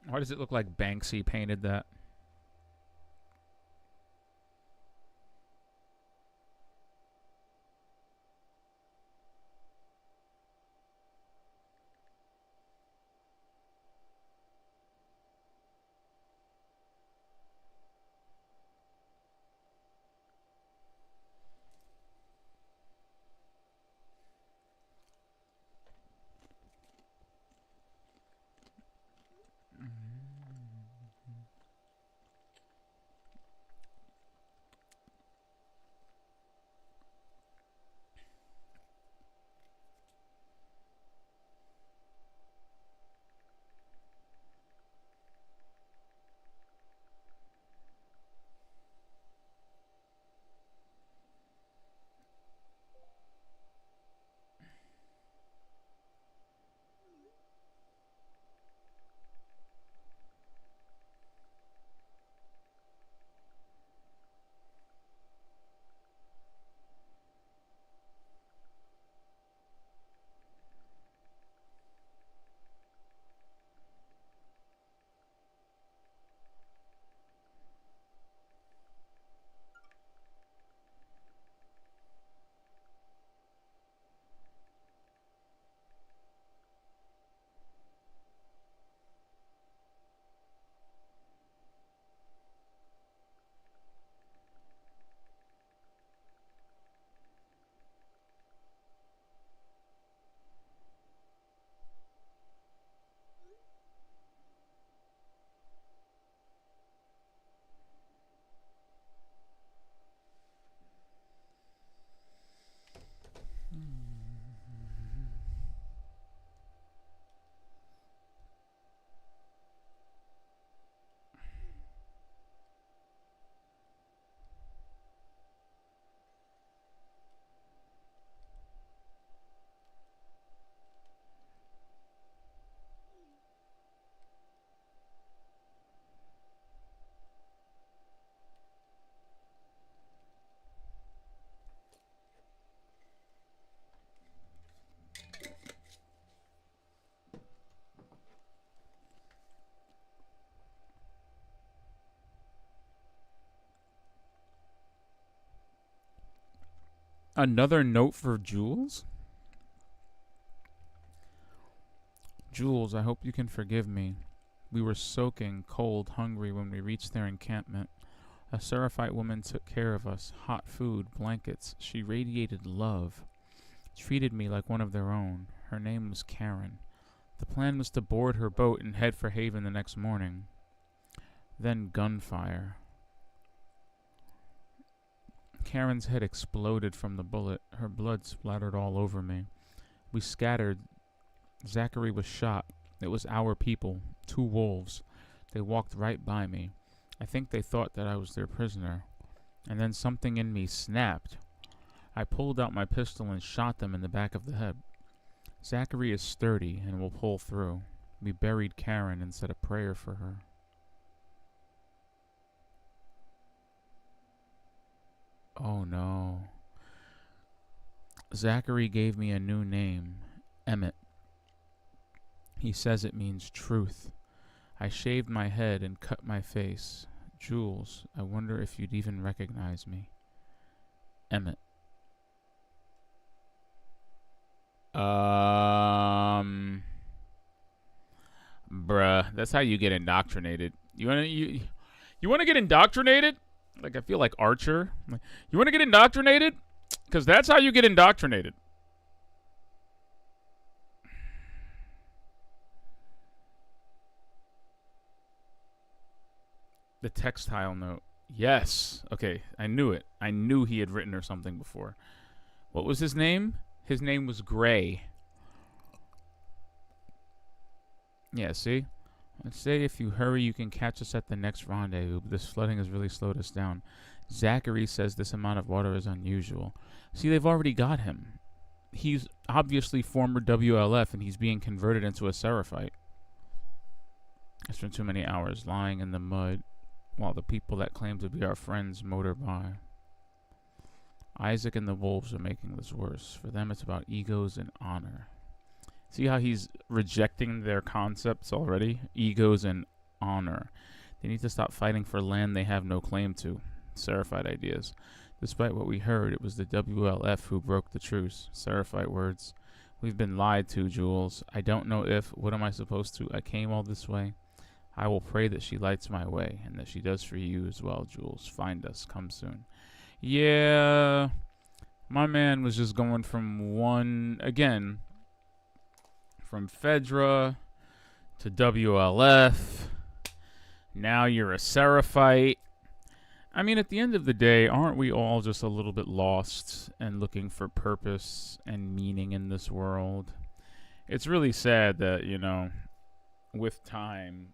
Why does it look like Banksy painted that? Another note for Jules? Jules, I hope you can forgive me. We were soaking, cold, hungry when we reached their encampment. A Seraphite woman took care of us. Hot food, blankets. She radiated love. Treated me like one of their own. Her name was Karen. The plan was to board her boat and head for Haven the next morning. Then gunfire. Karen's head exploded from the bullet. Her blood splattered all over me. We scattered. Zachary was shot. It was our people. 2 wolves. They walked right by me. I think they thought that I was their prisoner. And then something in me snapped. I pulled out my pistol and shot them in the back of the head. Zachary is sturdy and will pull through. We buried Karen and said a prayer for her. Oh no. Zachary gave me a new name, Emmett. He says it means truth. I shaved my head and cut my face. Jules, I wonder if you'd even recognize me. Emmett. Bruh, that's how you get indoctrinated. You wanna get indoctrinated? Like I feel like Archer. You wanna get indoctrinated? Because that's how you get indoctrinated. The textile note. Yes. Okay, I knew it. I knew he had written her something before. What was his name? His name was Gray. Yeah, see? Let's say if you hurry, you can catch us at the next rendezvous. This flooding has really slowed us down. Zachary says this amount of water is unusual. See, they've already got him. He's obviously former WLF, and he's being converted into a Seraphite. I spent too many hours lying in the mud while the people that claim to be our friends motor by. Isaac and the wolves are making this worse. For them, it's about egos and honor. See how he's rejecting their concepts already? Egos and honor. They need to stop fighting for land they have no claim to. Seraphite ideas. Despite what we heard, it was the WLF who broke the truce. Seraphite words. We've been lied to, Jules. I don't know if. What am I supposed to? I came all this way. I will pray that she lights my way, and that she does for you as well, Jules. Find us. Come soon. Yeah. My man was just going from one, again, from Fedra to WLF. Now you're a Seraphite. I mean, at the end of the day, aren't we all just a little bit lost and looking for purpose and meaning in this world? It's really sad that, you know, with time,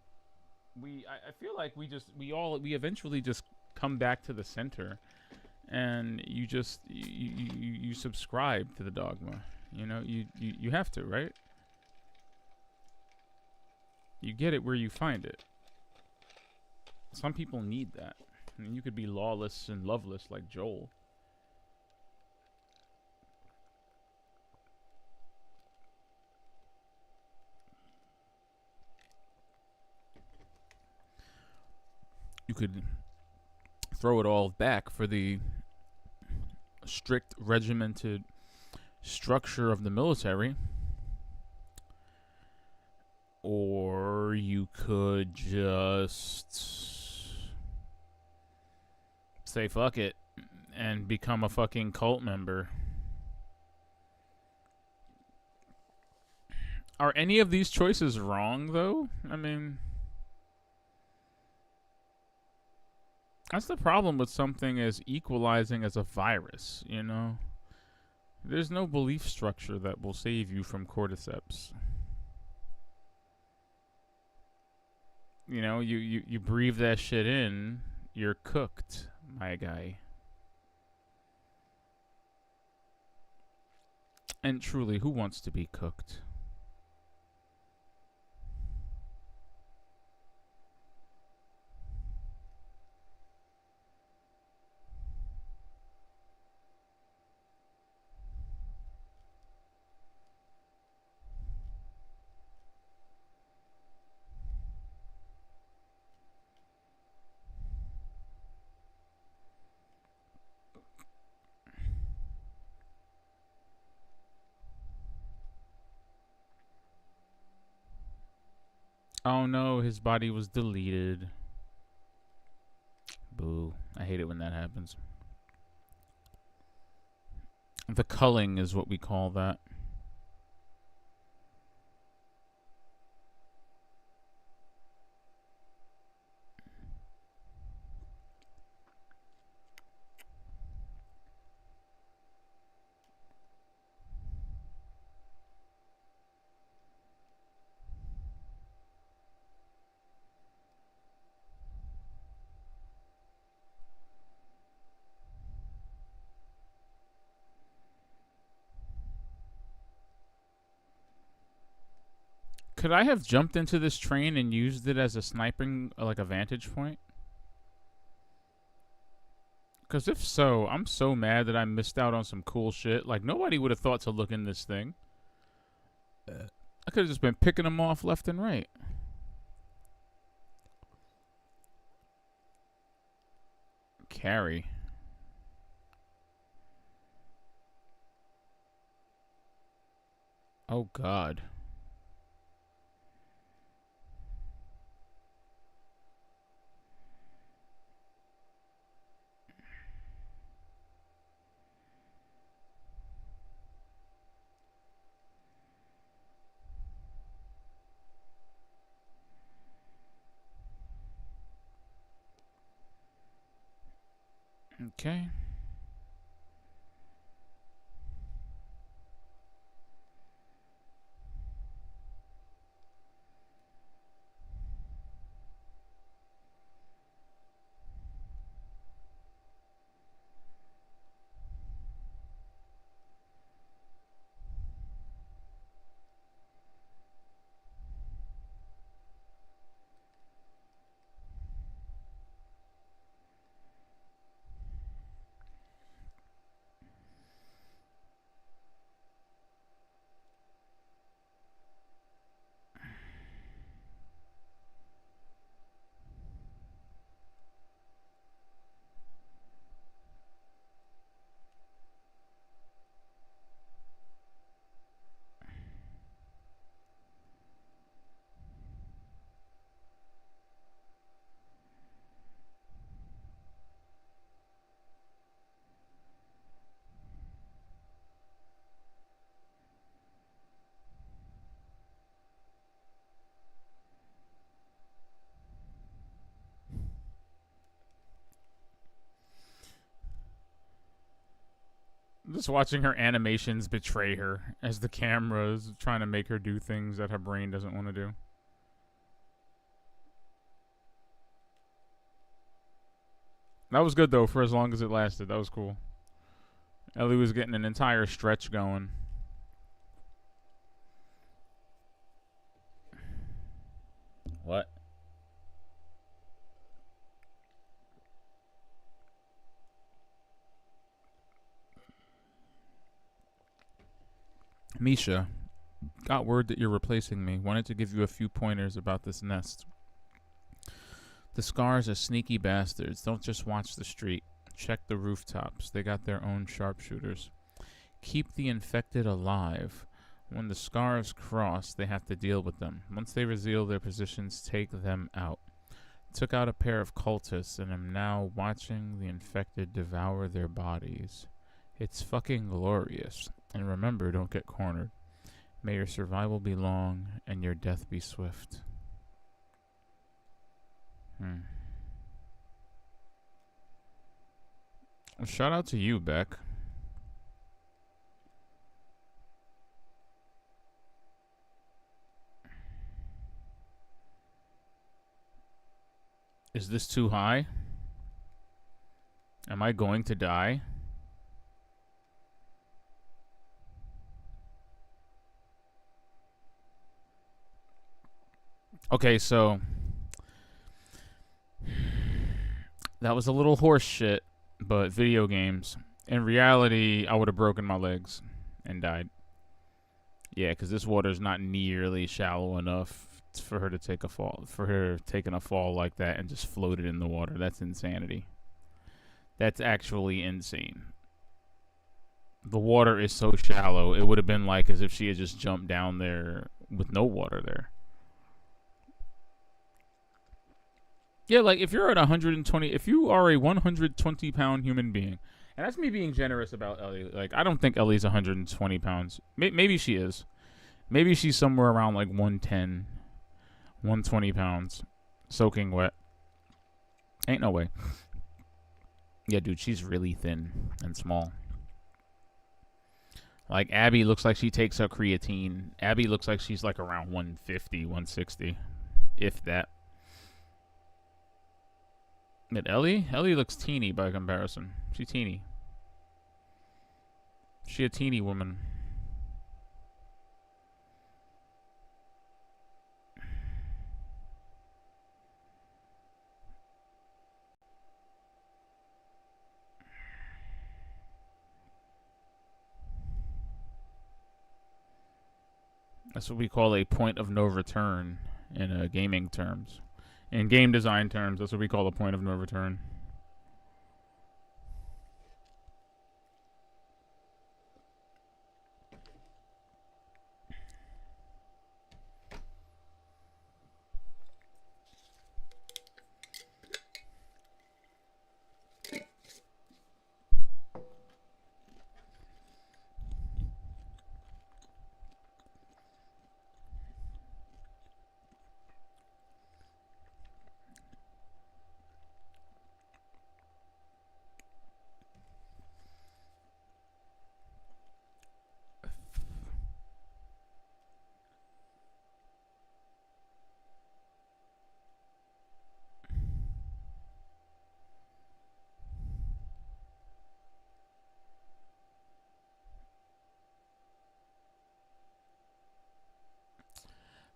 I feel like we eventually just come back to the center, and you subscribe to the dogma. You know, you have to, right? You get it where you find it. Some people need that. I mean, you could be lawless and loveless like Joel. You could throw it all back for the strict, regimented structure of the military. Or you could just say fuck it and become a fucking cult member. Are any of these choices wrong, though? I mean, that's the problem with something as equalizing as a virus, you know? There's no belief structure that will save you from cordyceps. You know, you breathe that shit in, you're cooked, my guy. And truly, who wants to be cooked? Oh no, his body was deleted. Boo. I hate it when that happens. The culling is what we call that. Could I have jumped into this train and used it as a sniping, like a vantage point? Because if so, I'm so mad that I missed out on some cool shit. Like, nobody would have thought to look in this thing. I could have just been picking them off left and right. Carry. Oh, God. Okay. just watching her animations betray her as the camera's trying to make her do things that her brain doesn't want to do. That was good, though, for as long as it lasted. That was cool. Ellie was getting an entire stretch going. What? Misha, got word that you're replacing me. Wanted to give you a few pointers about this nest. The Scars are sneaky bastards. Don't just watch the street. Check the rooftops. They got their own sharpshooters. Keep the infected alive. When the Scars cross, they have to deal with them. Once they reveal their positions, take them out. Took out a pair of cultists and am now watching the infected devour their bodies. It's fucking glorious. And remember, don't get cornered. May your survival be long and your death be swift. Well, shout out to you, Beck. Is this too high? Am I going to die? Okay, so that was a little horse shit, but video games. In reality, I would have broken my legs and died. Yeah, because this water's not nearly shallow enough for her to take a fall. For her taking a fall like that and just floated in the water. That's insanity. That's actually insane. The water is so shallow, it would have been like as if she had just jumped down there with no water there. Yeah, like if you're at 120, if you are a 120-pound human being, and that's me being generous about Ellie. Like, I don't think Ellie's 120 pounds. Maybe she is. Maybe she's somewhere around like 110, 120 pounds, soaking wet. Ain't no way. Yeah, dude, she's really thin and small. Like, Abby looks like she takes her creatine. Abby looks like she's like around 150, 160, if that. But Ellie looks teeny by comparison. She's teeny. She a teeny woman. That's what we call a point of no return in gaming terms. In game design terms, that's what we call a point of no return.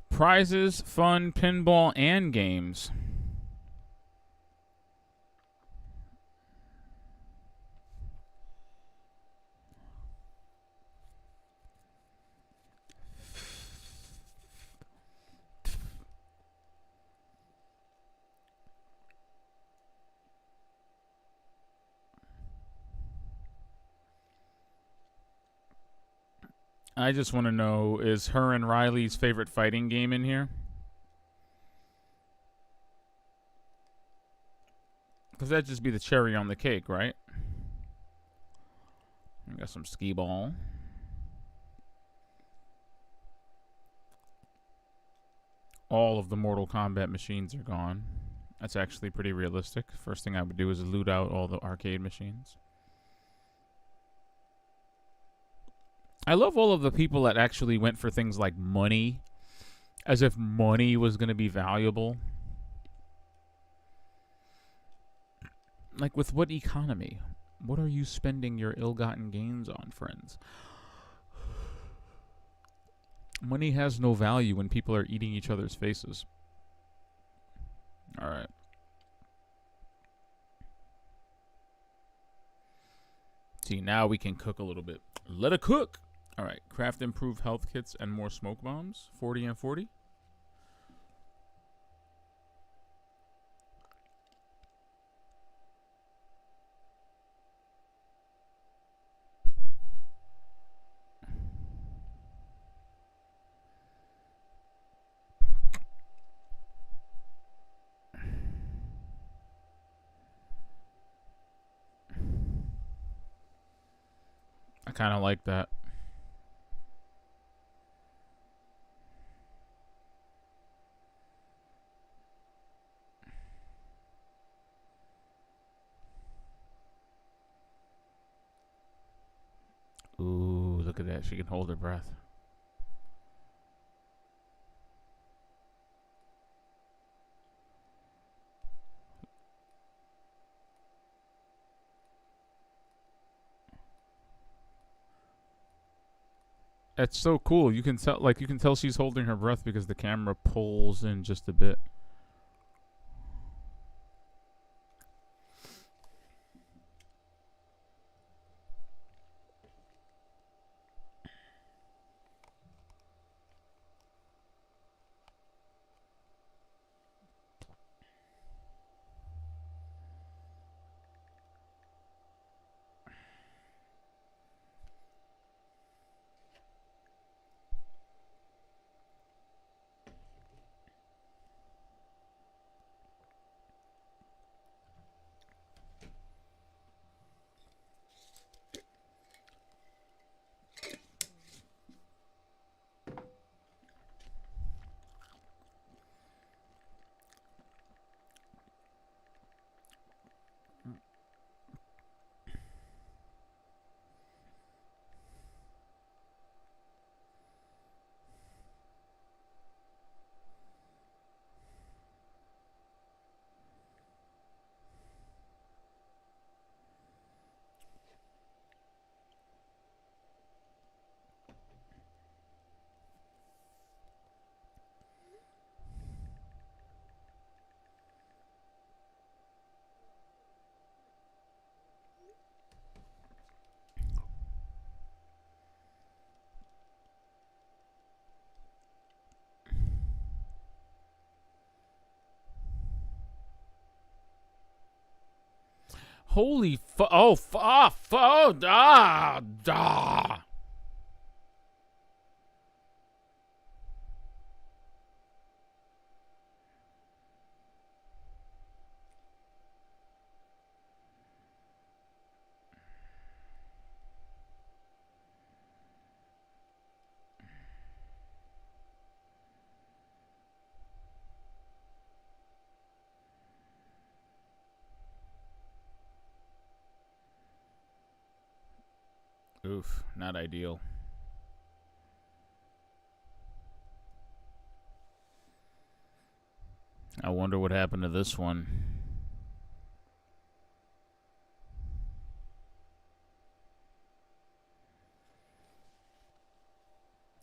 Prizes, fun, pinball, and games. I just want to know, is her and Riley's favorite fighting game in here? Because that'd just be the cherry on the cake, right? We got some skee ball. All of the Mortal Kombat machines are gone. That's actually pretty realistic. First thing I would do is loot out all the arcade machines. I love all of the people that actually went for things like money, as if money was going to be valuable. Like, with what economy? What are you spending your ill-gotten gains on, friends? Money has no value when people are eating each other's faces. All right. See, now we can cook a little bit. Let it cook. All right. Craft improved health kits and more smoke bombs. 40 and 40. I kind of like that. Ooh, look at that. She can hold her breath. It's so cool. You can tell she's holding her breath because the camera pulls in just a bit. Holy da. Oof, not ideal. I wonder what happened to this one.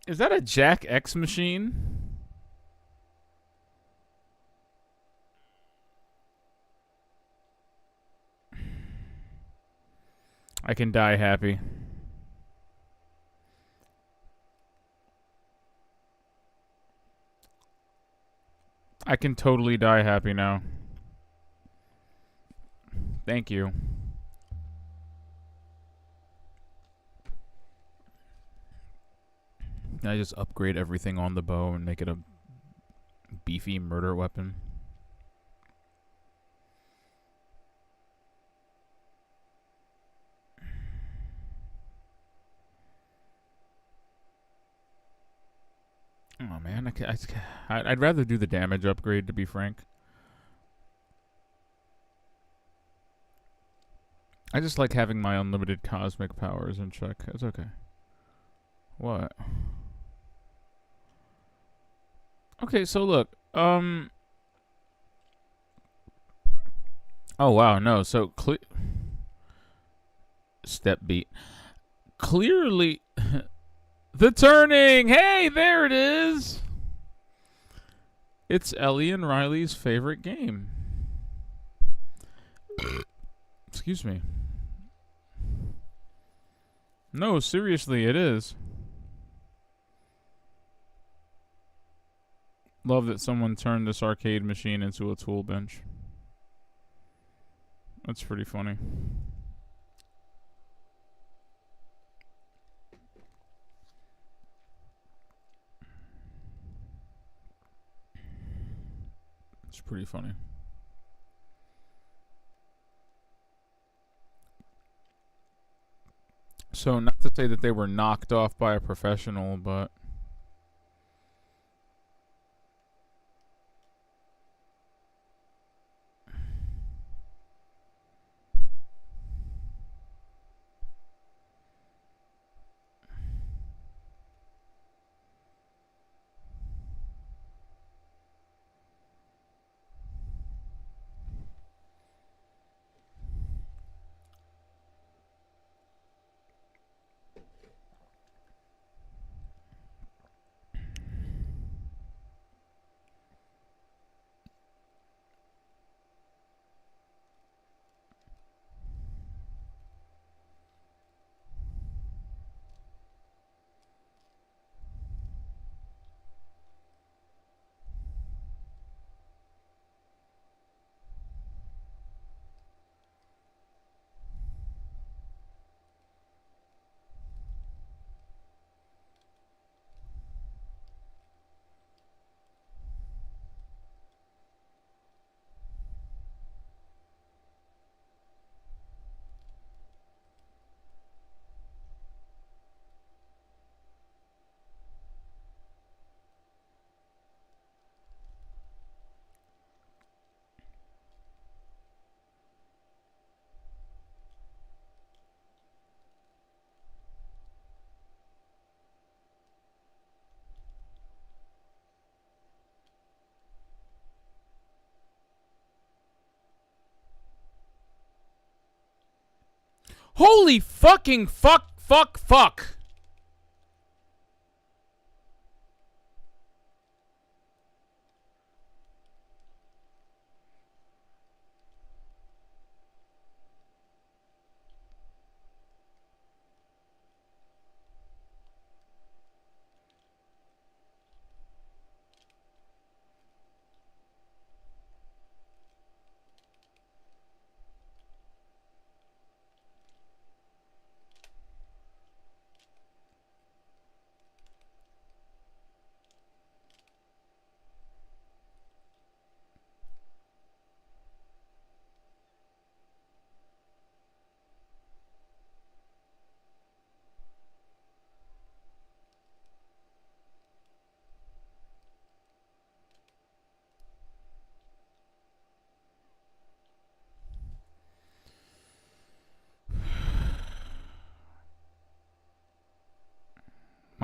Is that a Jack X machine? I can die happy. I can totally die happy now. Thank you. Can I just upgrade everything on the bow and make it a beefy murder weapon? Oh man, I'd rather do the damage upgrade, to be frank. I just like having my unlimited cosmic powers in check. It's okay. What? Okay, so look. Oh wow, no. So step beat. Clearly, the turning. Hey, there it is. It's Ellie and Riley's favorite game. Excuse me. No, seriously, it is. Love that someone turned this arcade machine into a tool bench. That's pretty funny. It's pretty funny. So, not to say that they were knocked off by a professional, but holy fucking fuck.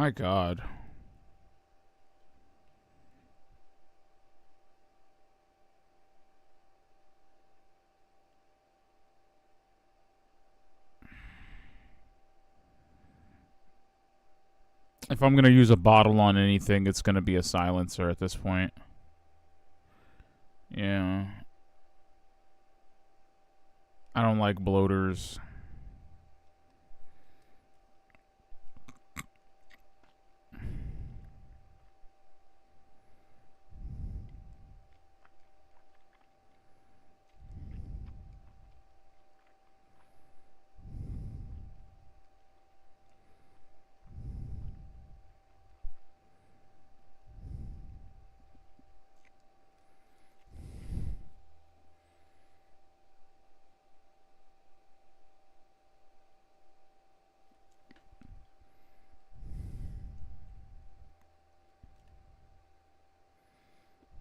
My god. If I'm gonna use a bottle on anything, it's gonna be a silencer at this point. Yeah. I don't like bloaters.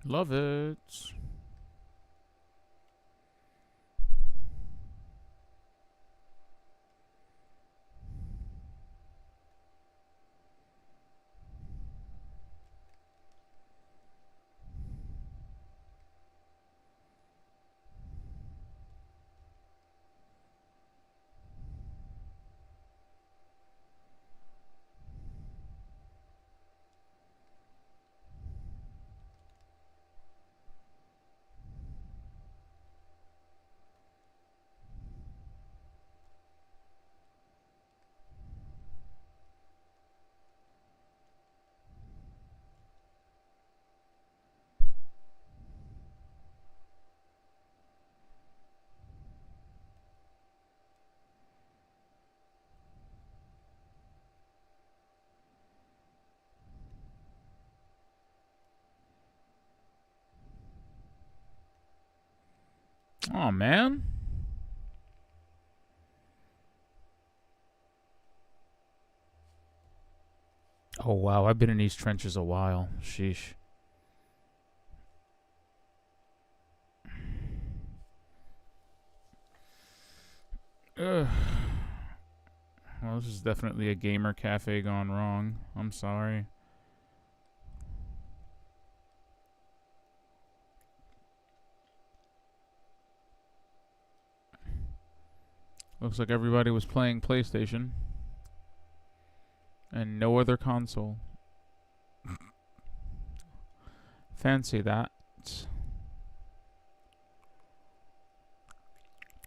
Love it. on, man. Oh, wow. I've been in these trenches a while. Sheesh. Ugh. Well, this is definitely a gamer cafe gone wrong. I'm sorry. Looks like everybody was playing PlayStation. And no other console. Fancy that.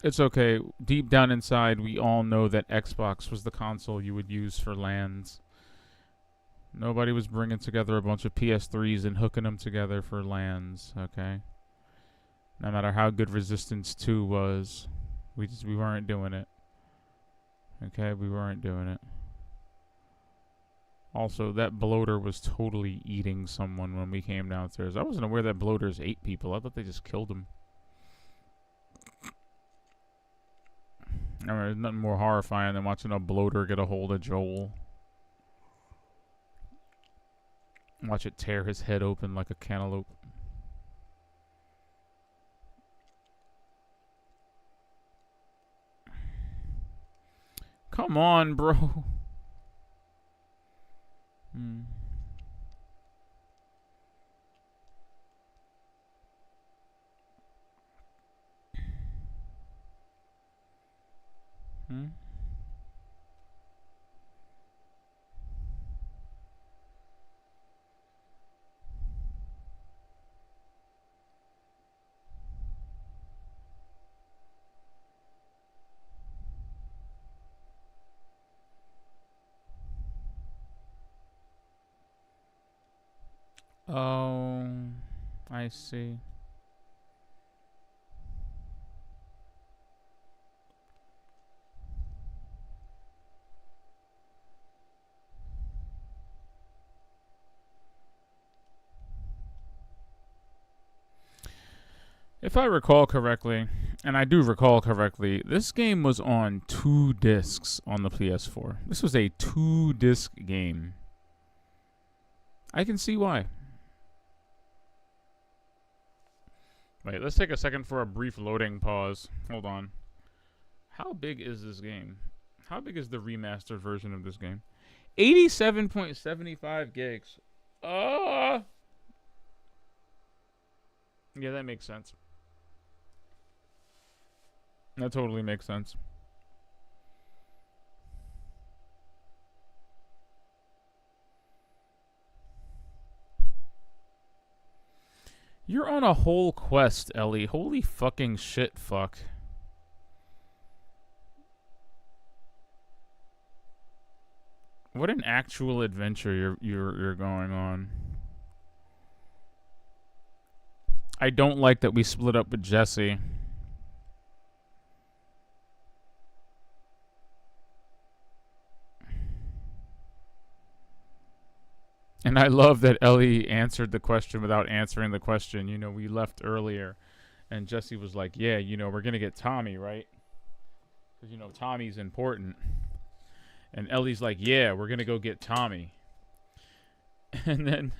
It's okay. Deep down inside, we all know that Xbox was the console you would use for LANs. Nobody was bringing together a bunch of PS3s and hooking them together for LANs, okay? No matter how good Resistance 2 was, we weren't doing it. Okay, we weren't doing it. Also, that bloater was totally eating someone when we came downstairs. I wasn't aware that bloaters ate people. I thought they just killed them. I mean, there's nothing more horrifying than watching a bloater get a hold of Joel. Watch it tear his head open like a cantaloupe. Come on, bro. Hmm. Hmm? Oh, I see. If I recall correctly, and I do recall correctly, this game was on 2 discs on the PS4. This was a 2-disc game. I can see why. Wait, let's take a second for a brief loading pause. Hold on. How big is this game? How big is the remastered version of this game? 87.75 gigs. Yeah, that makes sense. That totally makes sense. You're on a whole quest, Ellie. Holy fucking shit, fuck. What an actual adventure you're going on. I don't like that we split up with Jesse. And I love that Ellie answered the question without answering the question. You know, we left earlier, and Jesse was like, yeah, you know, we're going to get Tommy, right? Because, you know, Tommy's important. And Ellie's like, yeah, we're going to go get Tommy. And then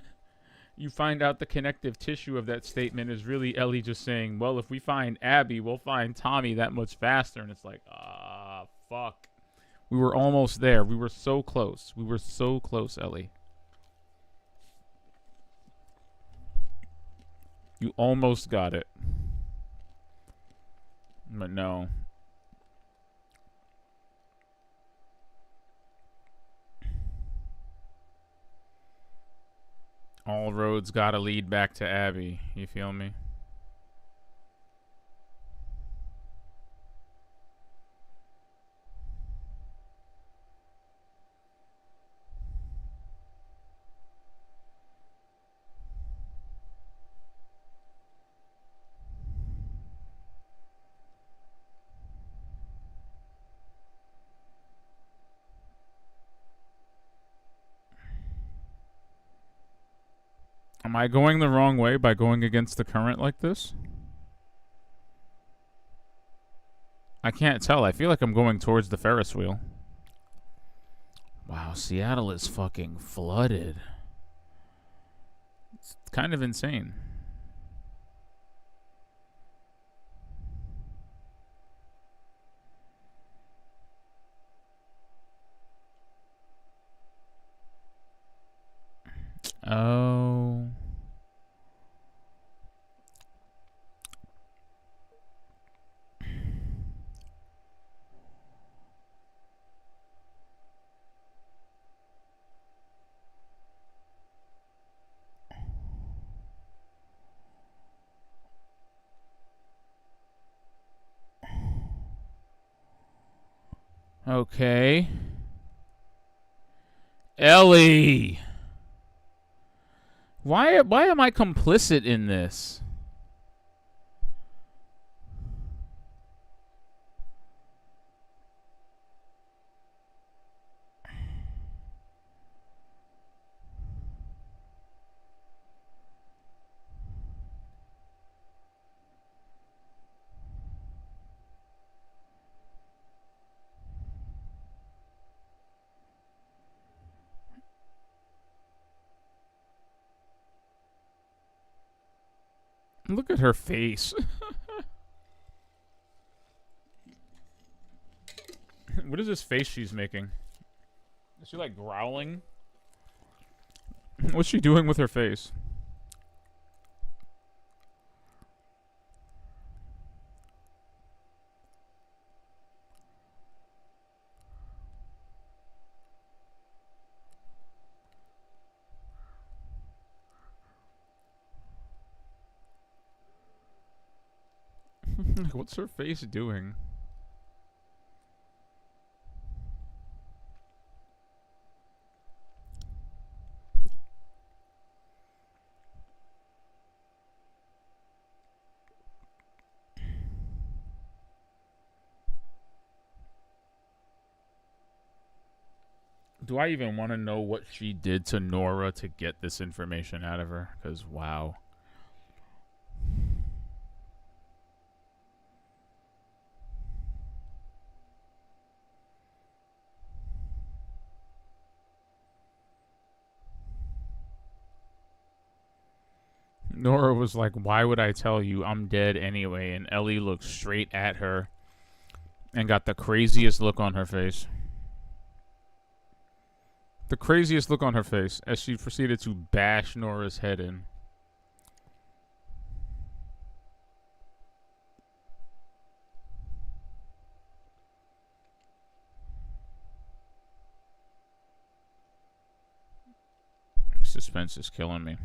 you find out the connective tissue of that statement is really Ellie just saying, well, if we find Abby, we'll find Tommy that much faster. And it's like, fuck. We were almost there. We were so close. We were so close, Ellie. You almost got it. But no. All roads gotta lead back to Abby. You feel me? Am I going the wrong way by going against the current like this? I can't tell. I feel like I'm going towards the Ferris wheel. Wow, Seattle is fucking flooded. It's kind of insane. Oh. Okay. Ellie! Why am I complicit in this? Look at her face. What is this face she's making? Is she like growling? What's she doing with her face? What's her face doing? Do I even want to know what she did to Nora to get this information out of her? Because, wow. Nora was like, why would I tell you? I'm dead anyway. And Ellie looked straight at her and got the craziest look on her face. The craziest look on her face as she proceeded to bash Nora's head in. Suspense is killing me.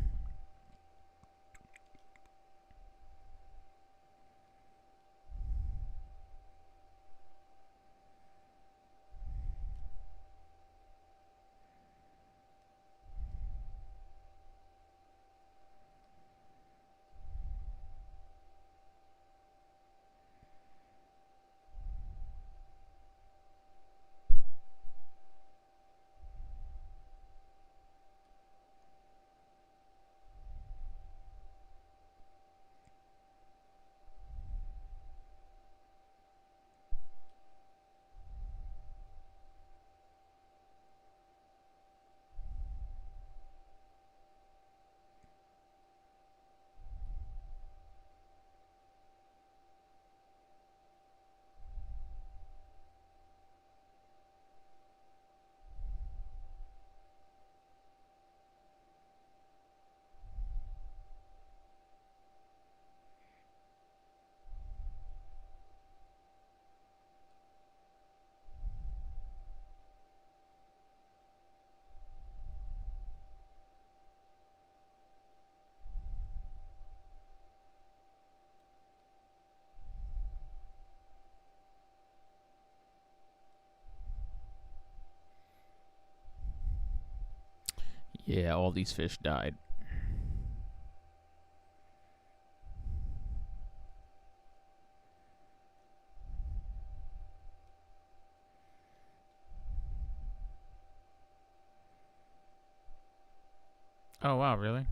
Yeah, all these fish died. Oh, wow, really?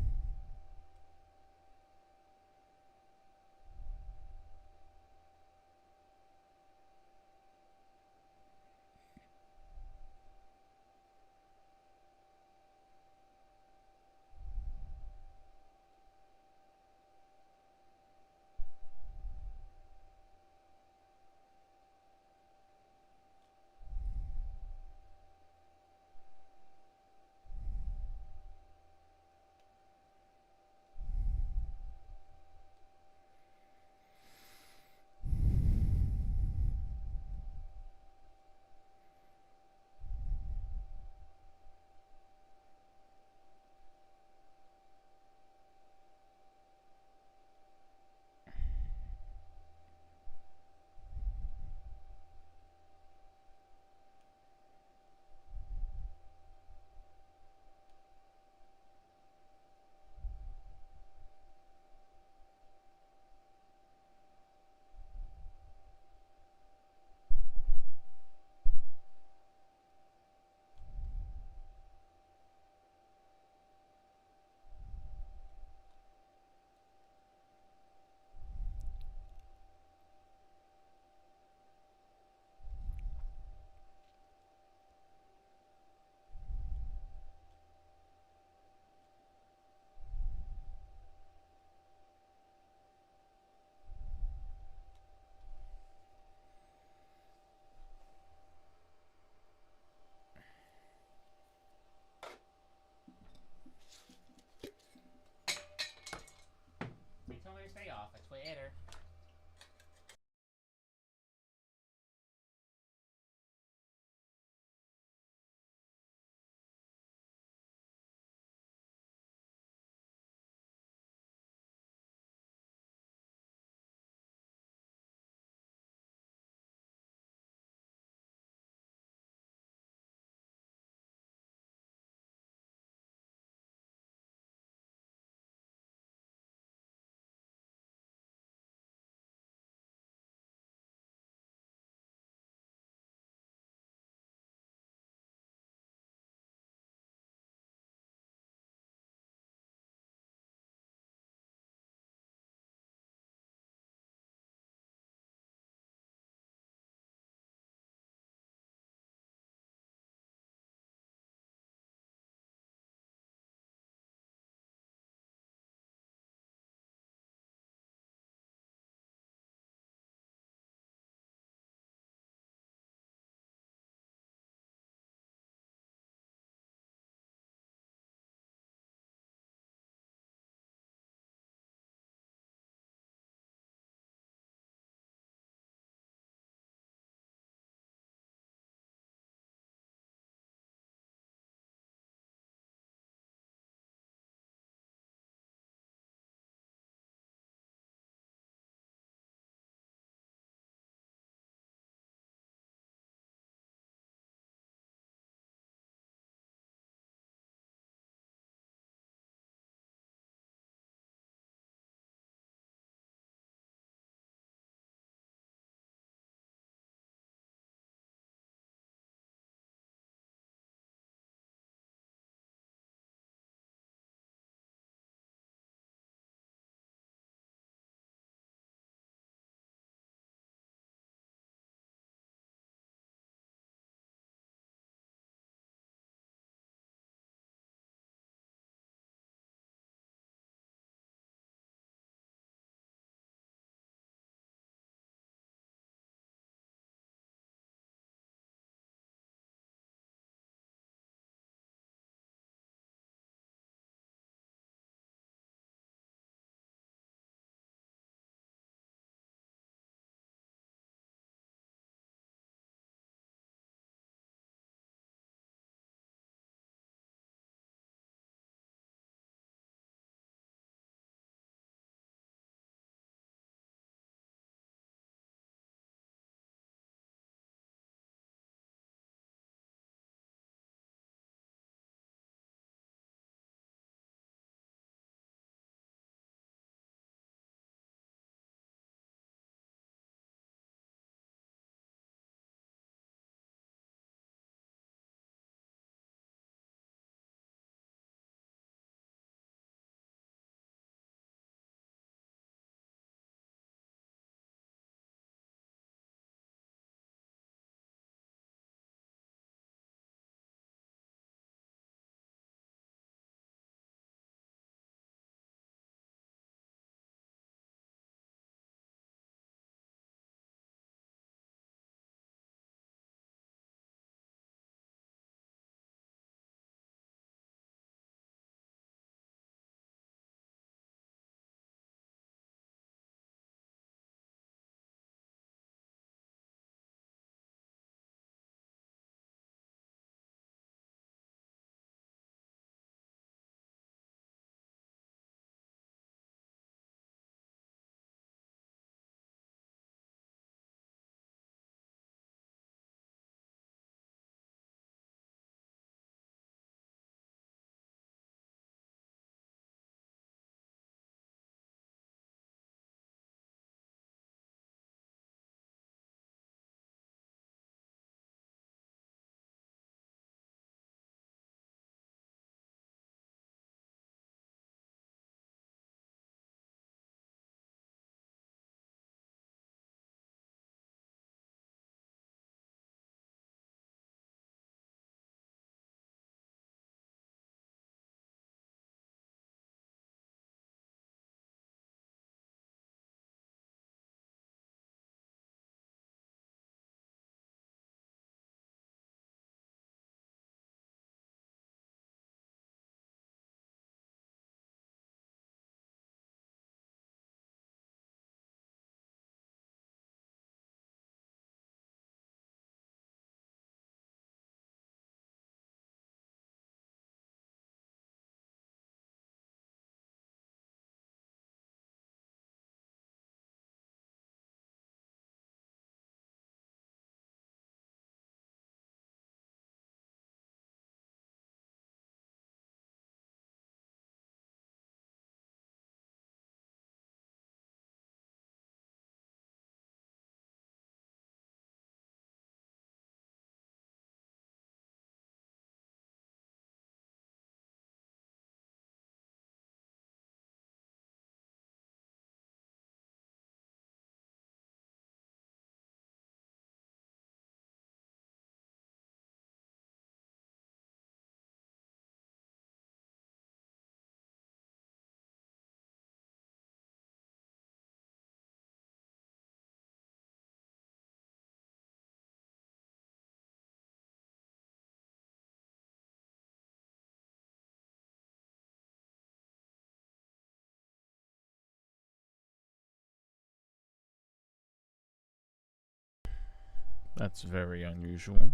That's very unusual.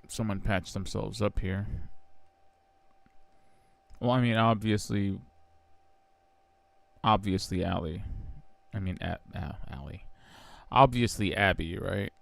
Someone patched themselves up here. Well, I mean, obviously, Allie. I mean, Allie. Obviously, Abby, right?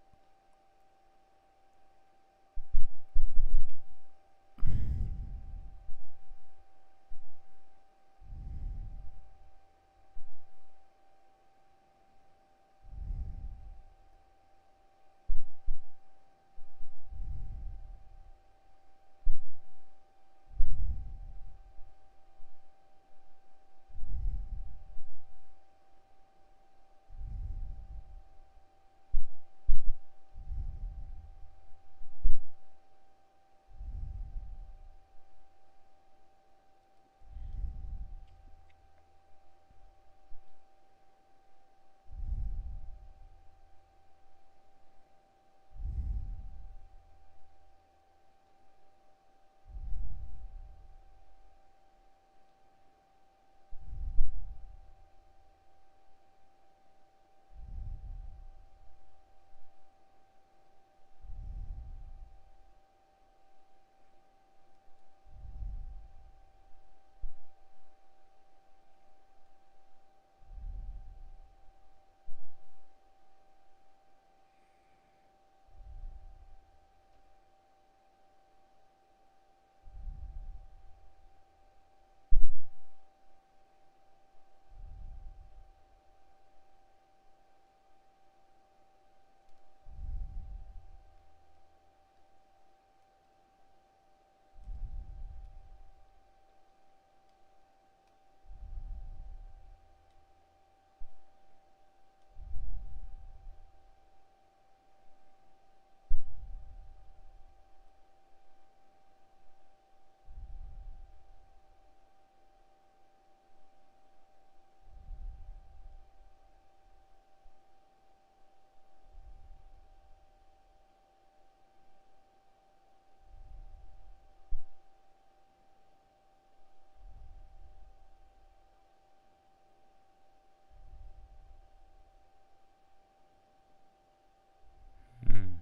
Hmm.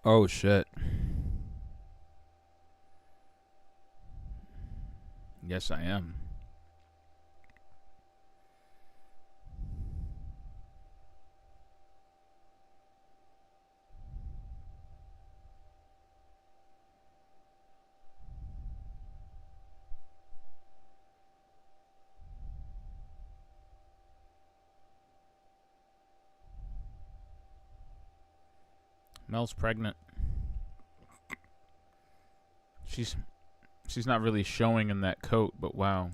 Oh shit. Yes, I am. Mel's pregnant. She's she's not really showing in that coat, but wow.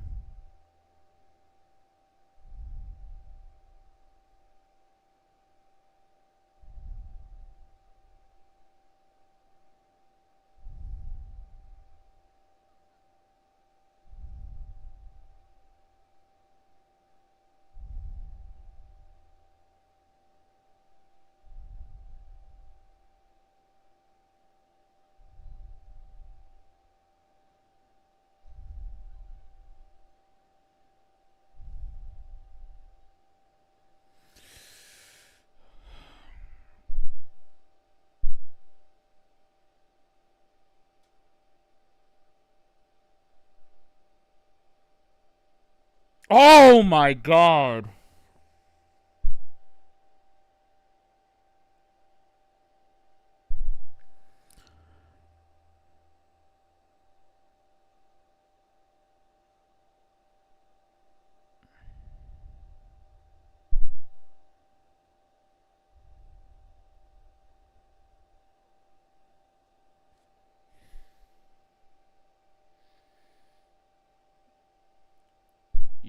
Oh my god.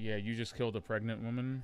Yeah, you just killed a pregnant woman.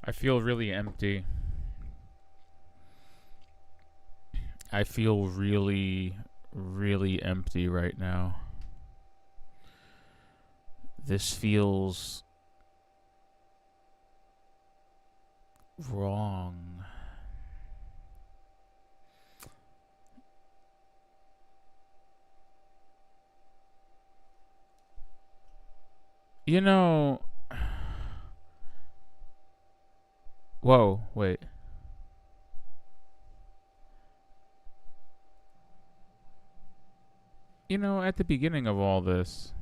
I feel really empty. I feel really, really empty right now. This feels wrong. You know. Whoa, wait. You know, at the beginning of all this,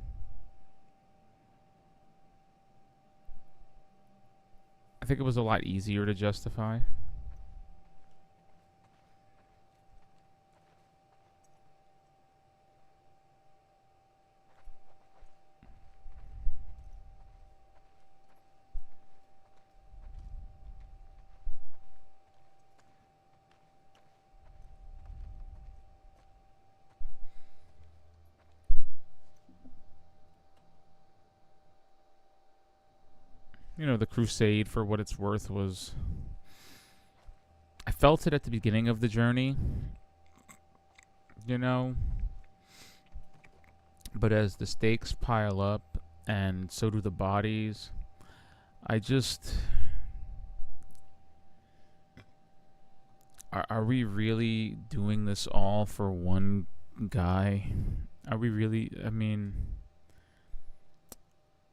I think it was a lot easier to justify. You know, the crusade, for what it's worth, was. I felt it at the beginning of the journey, you know? But as the stakes pile up, and so do the bodies, I just. Are we really doing this all for one guy? Are we really? I mean,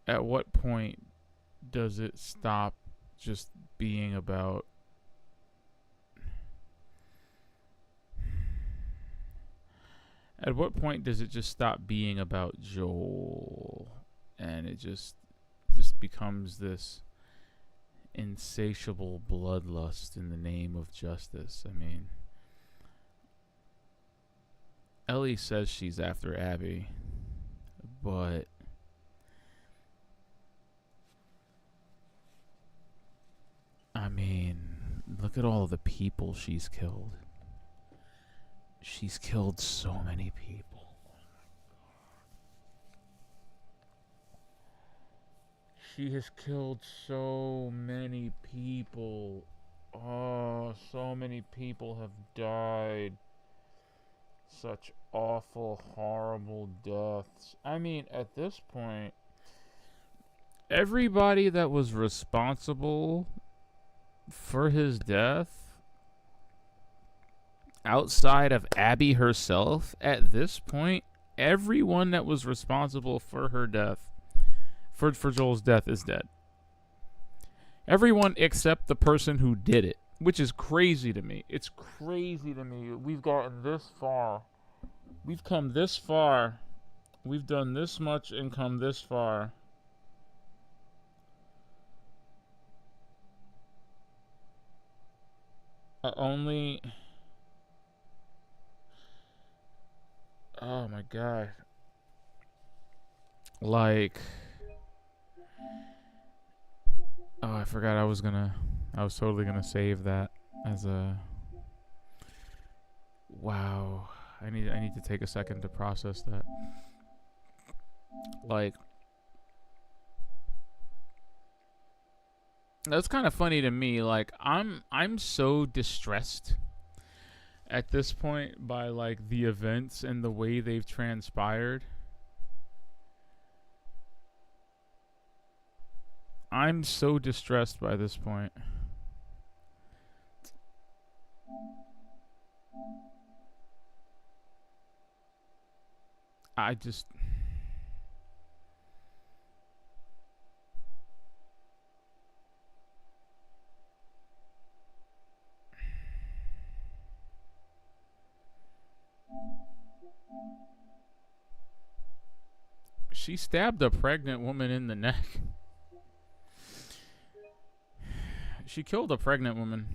at what point does it stop just being about. At what point does it just stop being about Joel, and it just becomes this insatiable bloodlust in the name of justice? I mean, Ellie says she's after Abby, but I mean, look at all the people she's killed. She's killed so many people. She has killed so many people. Oh, so many people have died. Such awful, horrible deaths. I mean, at this point, everybody that was responsible for his death, outside of Abby herself, at this point, everyone that was responsible for her death, for Joel's death, is dead. Everyone except the person who did it, which is crazy to me. It's crazy to me. We've gotten this far. We've come this far. We've done this much and come this far. Only. Oh my god. Like. Oh, I forgot I was totally gonna save that as a. Wow. I need to take a second to process that. Like. That's kind of funny to me. Like, I'm so distressed at this point by, like, the events and the way they've transpired. I'm so distressed by this point. I just. She stabbed a pregnant woman in the neck. She killed a pregnant woman.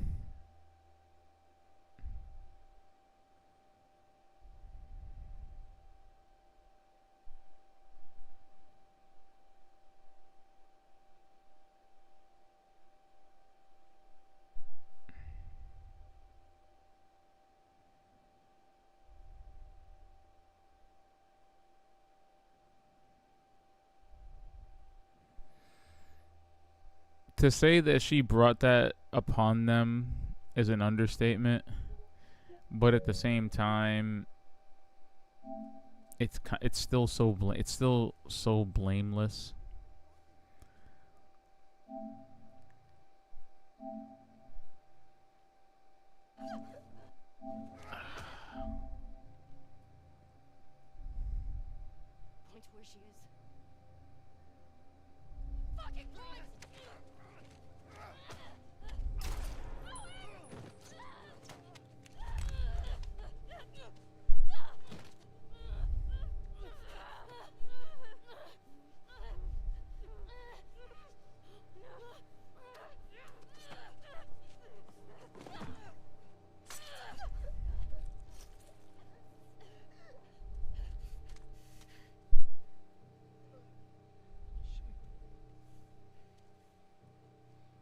To say that she brought that upon them is an understatement, but at the same time, it's still so blameless. Point to where she is. Fucking Christ!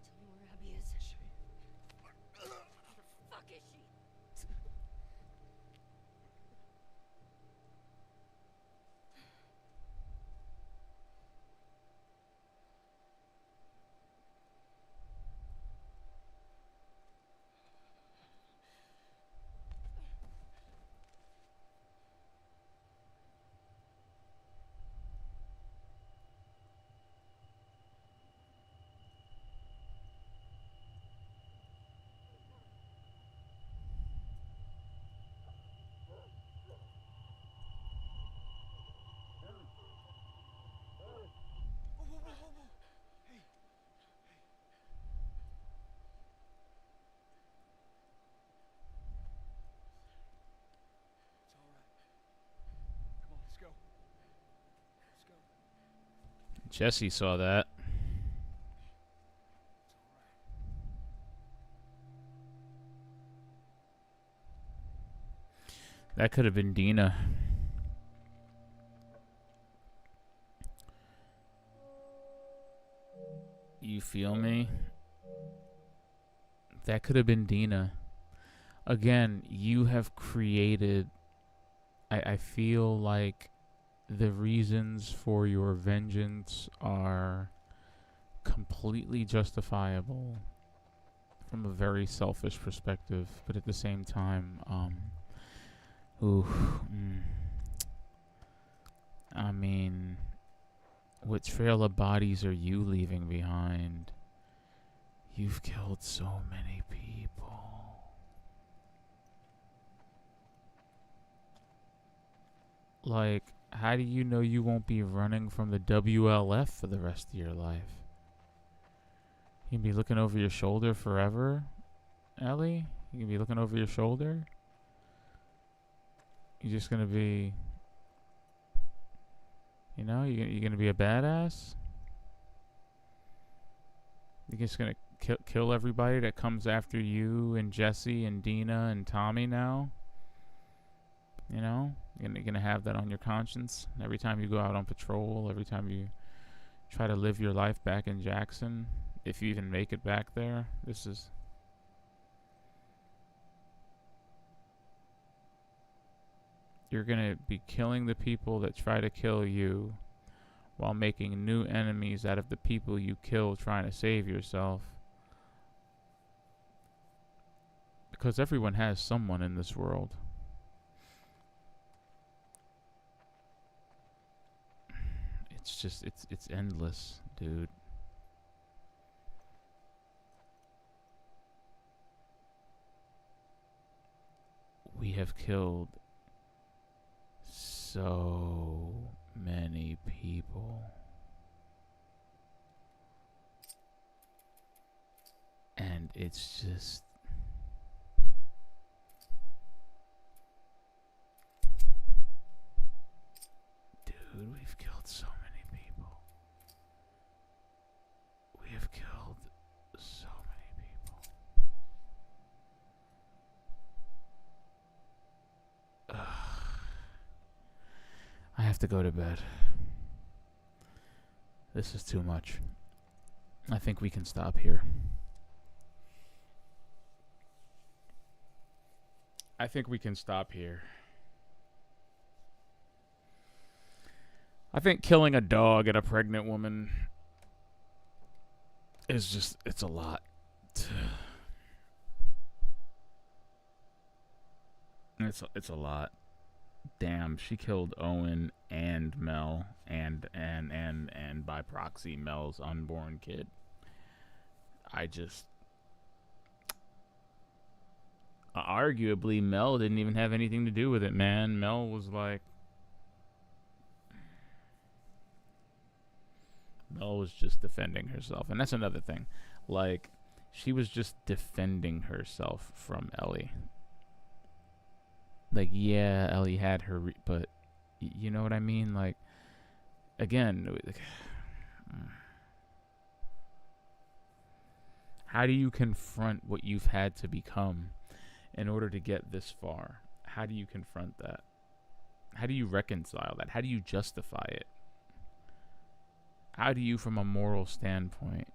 Tell me where Abby is. Where the fuck is she? Whoa. Hey. It's all right. Come on, let's go. Let's go. Jesse saw that. That could have been Dina. You feel me? That could have been Dina. Again, you have created. I feel like the reasons for your vengeance are completely justifiable from a very selfish perspective, but at the same time, I mean, what trail of bodies are you leaving behind? You've killed so many people. Like, how do you know you won't be running from the WLF for the rest of your life? You can be looking over your shoulder forever, Ellie? You can be looking over your shoulder? You're just gonna be, you're gonna be a badass? You're just gonna kill everybody that comes after you and Jesse and Dina and Tommy now? You're gonna have that on your conscience every time you go out on patrol, every time you try to live your life back in Jackson, if you even make it back there. You're gonna be killing the people that try to kill you while making new enemies out of the people you kill trying to save yourself. Because everyone has someone in this world. It's just, it's endless, dude. We have killed so many people. And it's just... Dude, we've killed so many people. We have killed so many people. I have to go to bed. This is too much. I think we can stop here. I think killing a dog and a pregnant woman it's a lot. It's a lot. Damn, she killed Owen and Mel and by proxy Mel's unborn kid. I just arguably Mel didn't even have anything to do with it, man. Mel was like Mel was just defending herself. And that's another thing. Like, she was just defending herself from Ellie. Like, yeah, Ellie had her, but you know what I mean? Like, again, how do you confront what you've had to become in order to get this far? How do you confront that? How do you reconcile that? How do you justify it? How do you, from a moral standpoint,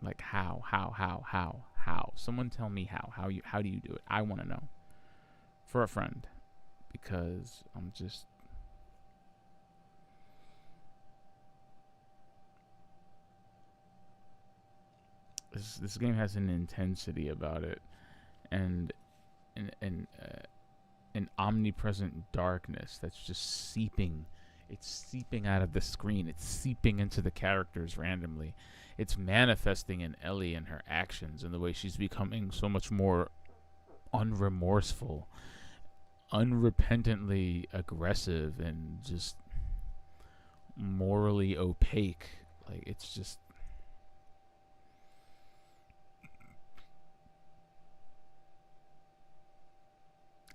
like how? Someone tell me how. How do you do it? I want to know. For a friend. Because I'm just... This game has an intensity about it. And an omnipresent darkness that's just seeping. It's seeping out of the screen. It's seeping into the characters randomly. It's manifesting in Ellie and her actions and the way she's becoming so much more unremorseful, unrepentantly aggressive, and just morally opaque. Like, it's just...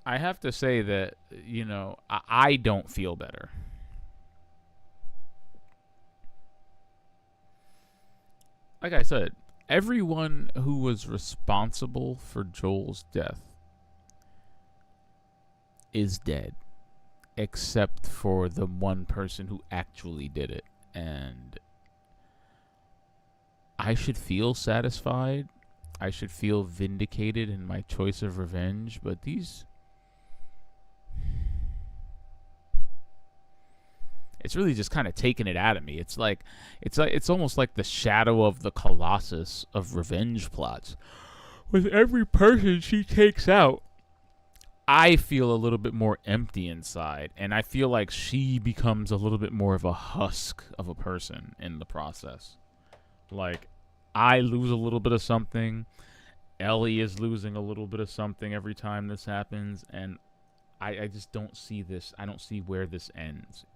I have to say that, you know, I don't feel better. Like I said, everyone who was responsible for Joel's death is dead, except for the one person who actually did it. And I should feel satisfied. I should feel vindicated in my choice of revenge, but these... It's really just kind of taking it out of me. It's almost like the shadow of the Colossus of revenge plots. With every person she takes out, I feel a little bit more empty inside, and I feel like she becomes a little bit more of a husk of a person in the process. Like, I lose a little bit of something. Ellie is losing a little bit of something every time this happens, and I just don't see this. I don't see where this ends.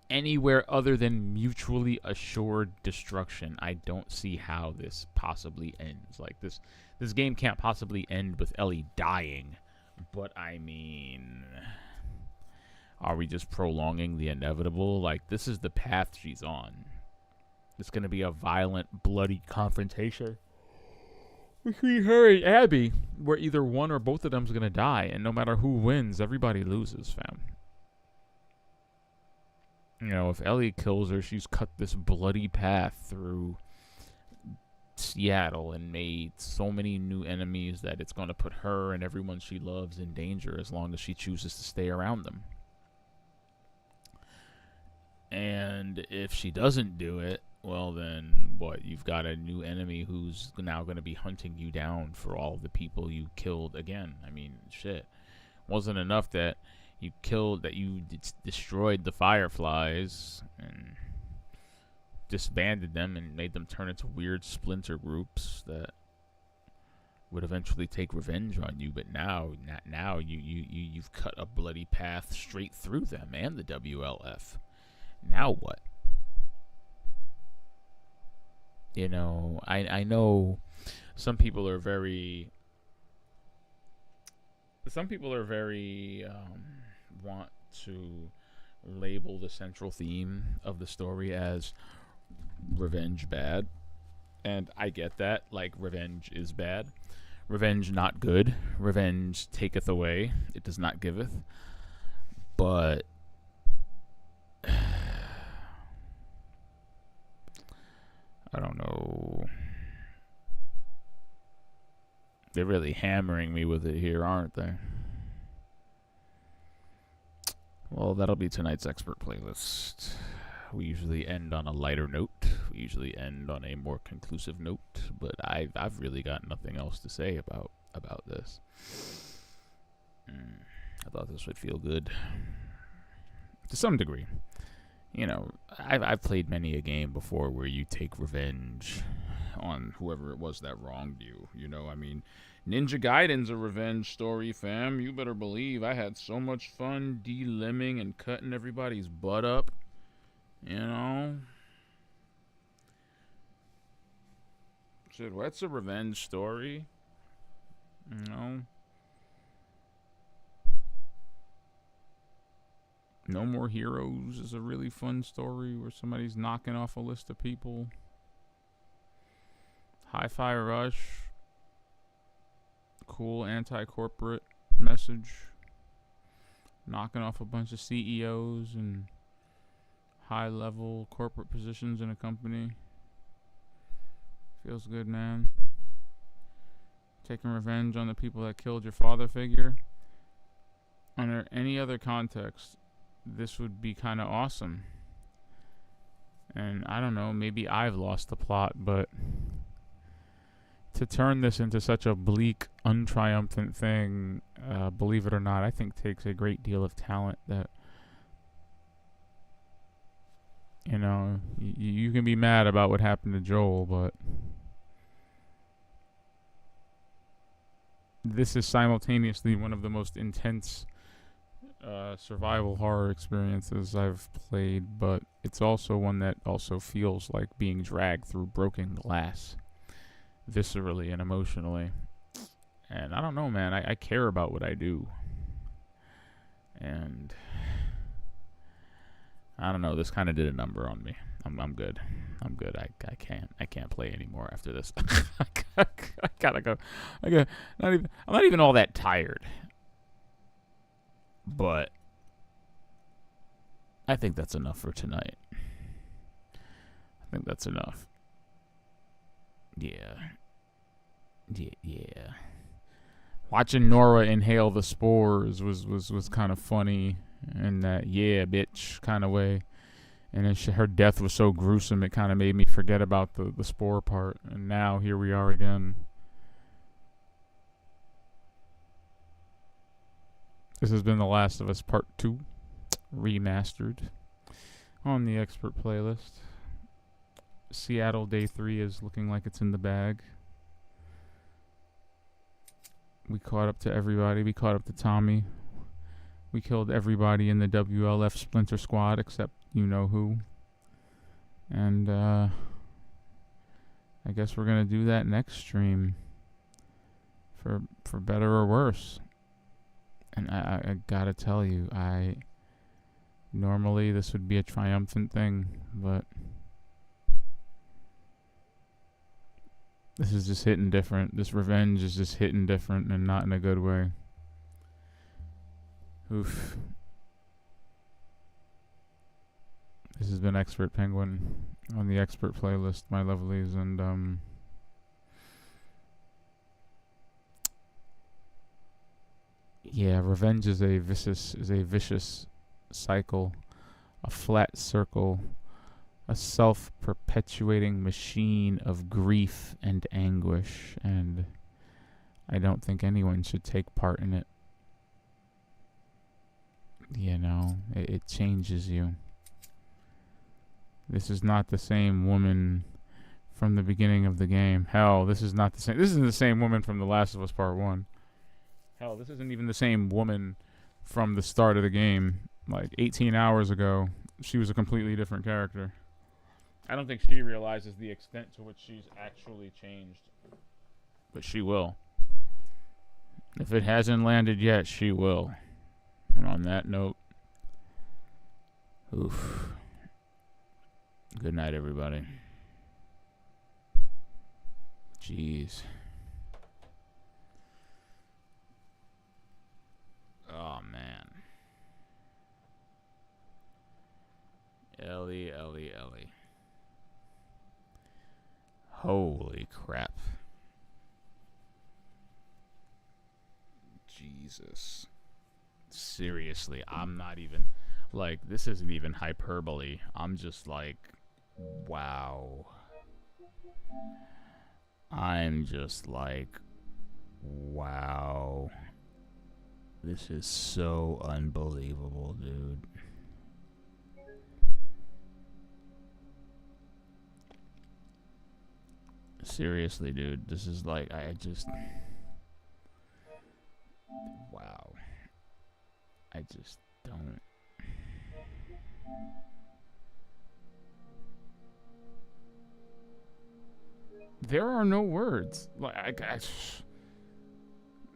Anywhere other than mutually assured destruction, I don't see how this possibly ends. Like, this game can't possibly end with Ellie dying. But I mean, are we just prolonging the inevitable? Like, this is the path she's on. It's gonna be a violent, bloody confrontation between her and Abby, where either one or both of them's gonna die, and no matter who wins, everybody loses, fam. You know, if Ellie kills her, she's cut this bloody path through Seattle and made so many new enemies that it's going to put her and everyone she loves in danger as long as she chooses to stay around them. And if she doesn't do it, well then, what? You've got a new enemy who's now going to be hunting you down for all the people you killed again. I mean, shit. Wasn't enough that you destroyed the Fireflies and disbanded them and made them turn into weird splinter groups that would eventually take revenge on you. But now you've cut a bloody path straight through them and the WLF. Now what? You know, I know some people are very want to label the central theme of the story as revenge bad, and I get that. Like, revenge is bad, revenge not good, revenge taketh away, it does not giveth. But I don't know, they're really hammering me with it here, aren't they? Well, that'll be tonight's expert playlist. We usually end on a lighter note. We usually end on a more conclusive note. But I've really got nothing else to say about this. I thought this would feel good to some degree. You know, I've played many a game before where you take revenge on whoever it was that wronged you. You know, I mean, Ninja Gaiden's a revenge story, fam. You better believe I had so much fun de-limbing and cutting everybody's butt up. You know? Shit, what's a revenge story? You know? No More Heroes is a really fun story where somebody's knocking off a list of people. Hi-Fi Rush. Cool anti-corporate message. Knocking off a bunch of CEOs and high-level corporate positions in a company. Feels good, man. Taking revenge on the people that killed your father figure. Under any other context, this would be kind of awesome. And I don't know, maybe I've lost the plot, but to turn this into such a bleak, untriumphant thing, believe it or not, I think takes a great deal of talent that, you know, you can be mad about what happened to Joel, but this is simultaneously one of the most intense survival horror experiences I've played, but it's also one that also feels like being dragged through broken glass, viscerally and emotionally. And I don't know, man, I care about what I do. And I don't know, this kind of did a number on me. I'm good. I'm good. I can't play anymore after this. I gotta go. I'm not even all that tired. But I think that's enough for tonight. I think that's enough. Yeah. Watching Nora inhale the spores was kind of funny in that yeah bitch kind of way. And her death was so gruesome it kind of made me forget about the spore part. And now here we are again. This has been The Last of Us Part 2, remastered, on the expert playlist. Seattle Day 3 is looking like it's in the bag. We caught up to everybody. We caught up to Tommy. We killed everybody in the WLF Splinter Squad except you know who. And I guess we're going to do that next stream. For better or worse. And I gotta tell you, normally this would be a triumphant thing, but this is just hitting different. This revenge is just hitting different and not in a good way. Oof. This has been Expert Penguin on the expert playlist, my lovelies, and yeah, revenge is a vicious cycle, a flat circle, a self-perpetuating machine of grief and anguish, and I don't think anyone should take part in it. You know, it changes you. This is not the same woman from the beginning of the game. Hell, this isn't the same woman from The Last of Us Part 1. Hell, this isn't even the same woman from the start of the game. Like 18 hours ago, she was a completely different character. I don't think she realizes the extent to which she's actually changed. But she will. If it hasn't landed yet, she will. And on that note, oof. Good night, everybody. Jeez. Oh, man. Ellie. Holy crap. Jesus. Seriously, I'm not even... Like, this isn't even hyperbole. I'm just like, wow. I'm just like, wow. This is so unbelievable, dude. Seriously, dude. This is like, I just... Wow. I just don't... There are no words. Like,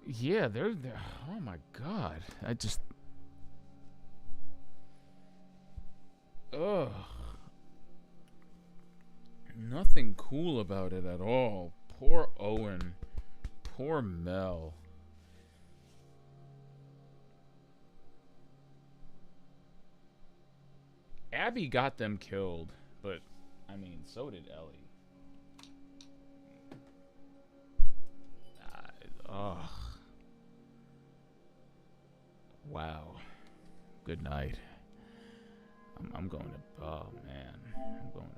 yeah, they're... Oh my god. I just... Ugh. Nothing cool about it at all. Poor Owen. Poor Mel. Abby got them killed, but I mean, so did Ellie. Ugh. Wow. Good night. I'm going to. Oh man, I'm going to